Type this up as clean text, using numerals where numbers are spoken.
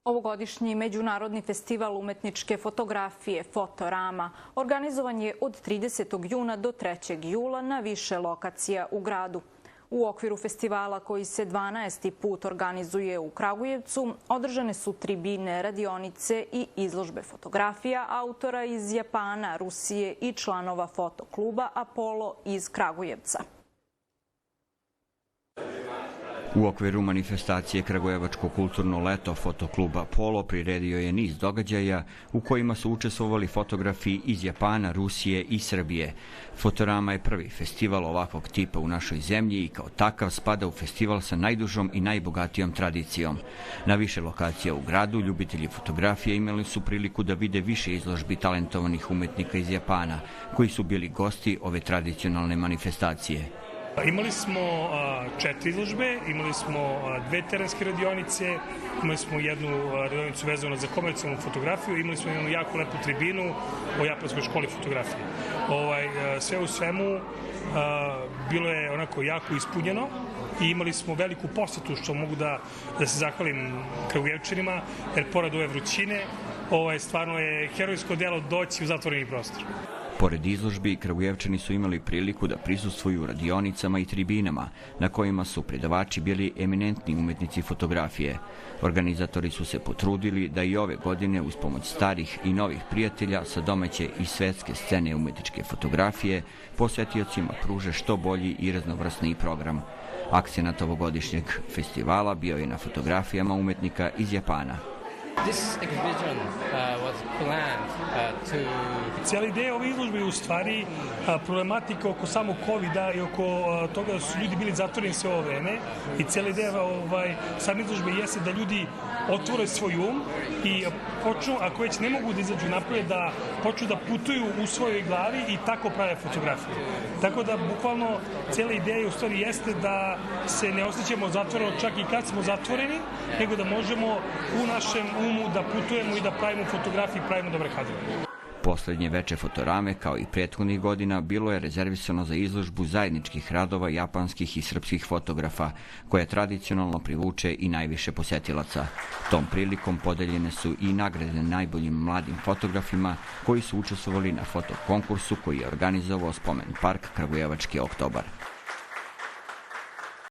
Ovogodišnji Međunarodni festival umetničke fotografije Fotorama organizovan je od 30. juna do 3. jula na više lokacija u gradu. U okviru festivala, koji se 12. put organizuje u Kragujevcu, održane su tribine, radionice i izložbe fotografija autora iz Japana, Rusije i članova fotokluba Apollo iz Kragujevca. U okviru manifestacije Kragujevačko kulturno leto fotokluba Apollo priredio je niz događaja u kojima su učestvovali fotografi iz Japana, Rusije i Srbije. Fotorama je prvi festival ovakvog tipa u našoj zemlji i kao takav spada u festival sa najdužom i najbogatijom tradicijom. Na više lokacija u gradu ljubitelji fotografije imali su priliku da vide više izložbi talentovanih umetnika iz Japana, koji su bili gosti ove tradicionalne manifestacije. Imali smo 4 izložbe, imali smo 2 terenske radionice, imali smo jednu radionicu vezanu za komercijalnu fotografiju, imali smo jednu jako lepu tribinu o japanskoj školi fotografije. Sve u svemu bilo je onako jako ispunjeno i imali smo veliku posetu, što mogu da se zahvalim Kragujevčanima, jer pored ove vrućine stvarno je herojsko delo doći u zatvoreni prostor. Pored izložbi, Kragujevčani su imali priliku da prisustvuju radionicama i tribinama, na kojima su predavači bili eminentni umetnici fotografije. Organizatori su se potrudili da i ove godine, uz pomoć starih i novih prijatelja sa domaće i svetske scene umetničke fotografije, posvetiocima pruže što bolji i raznovrsniji program. Akcenat ovogodišnjeg festivala bio je na fotografijama umetnika iz Japana. Cijela ideja ove izložbe je u stvari problematika oko samog COVID-a i oko toga da su ljudi bili zatvoreni sve ovo vreme i cijela ideja same izložbe jeste da ljudi otvore svoj i počnu, ako već ne mogu da izađu napolje, da počnu da putuju u svojoj glavi i tako prave fotografije. Tako da, bukvalno, cijela ideja u stvari jeste da se ne osjećamo zatvoreno čak i kad smo zatvoreni, nego da možemo u našem umu da putujemo i da pravimo fotografije i pravimo dobre kadrove. Poslednje veče Fotorame, kao i prethodnih godina, bilo je rezervisano za izložbu zajedničkih radova japanskih i srpskih fotografa, koja tradicionalno privuče i najviše posetilaca. Tom prilikom podeljene su i nagrade najboljim mladim fotografima koji su učestvovali na fotokonkursu koji je organizovao Spomen park Kragujevački oktobar.